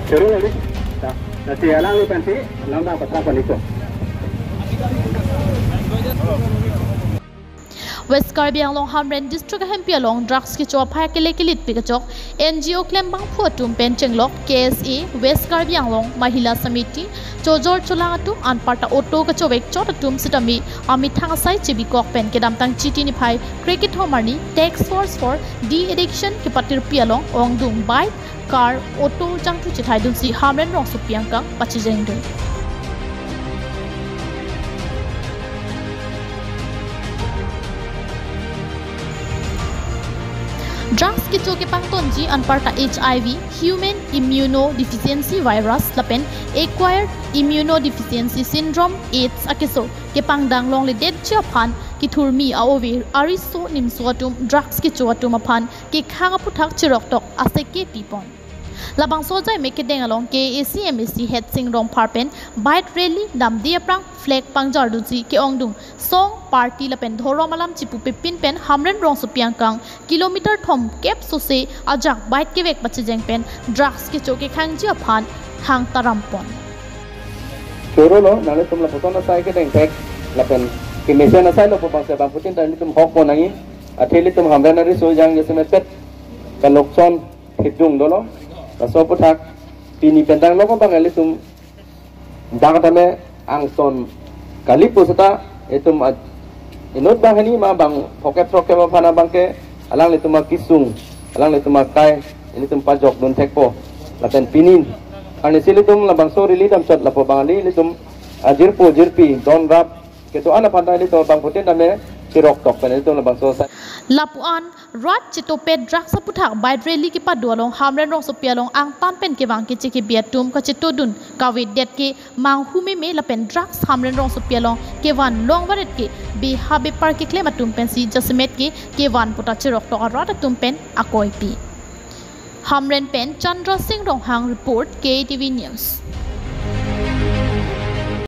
Terus lagi. Nanti alang lu pensi, lambang pasang paniko. West Karbi Anglong Hamren District Hempi along drugs ki chop ha ke lekilit pikachok NGO claim bang photum penchenglok KSA West Karbi Anglong Mahila Samiti Chojor Cholangatu anparta auto ka chowek chotatum sitami ami thangasai chibi kok pen ke damtang chiti ni phai cricket homarni tax force for de addiction ki patir pi along ongdung bike car auto jangtu chithai dun si Hamren rong supiangkang pachijeng dun Drugs ki choke pangtonji anparta HIV human immunodeficiency virus lapen acquired immunodeficiency syndrome AIDS akeso ke pangdang long le det chaphan ki thurmi aowe ariso nimsuatum drugs ki choatum aphan ki khanga puthak chirok tok aseke pipon labang sojai make deng along ke ACMC head singrong parpen bike rally dam diaprang flag pangjar duji ke ongdung song party lapen dhoro malam chipu pepin pen Hamren rong supiangkang kilometer thom kep sose ajak bike ke vek pachijeng pen drugs ke choke khangji aphan hang tarampon Choro lo nale tumla photona sai ke deng tek lapen ke mesen asai lo popang se bang putin dan tum hok monangi atheli tum Hamren ari so jang jesme pet kalokson hidung dolo so putak pini pendang lo ko bang ali tum dangatame angson kalipu seta itum inut bang ini ma bang poket ma phana bang ke alang le tuma kisung alang le tuma kai ini tum pajok don tekpo laten pinin ane sili tum la bang so rili dam shot la po bang ali tum jirpi don rap ke to ana phanda li to bang putin dame sirok tok pen itu la bang so Lapuan rat chitopet drugs saputhak by rally ki padualong Hamren rong sopialong ang tanpen ke wang ki chiki biatum ka chitodun kawit det ke mang hume me lapen drugs Hamren rong sopialong ke wan long waret ke be habe par ke klema tumpen si jasmet ke wan puta chirok to rat tumpen akoi pi Hamren pen Chandra Singh Ronghang report KTV News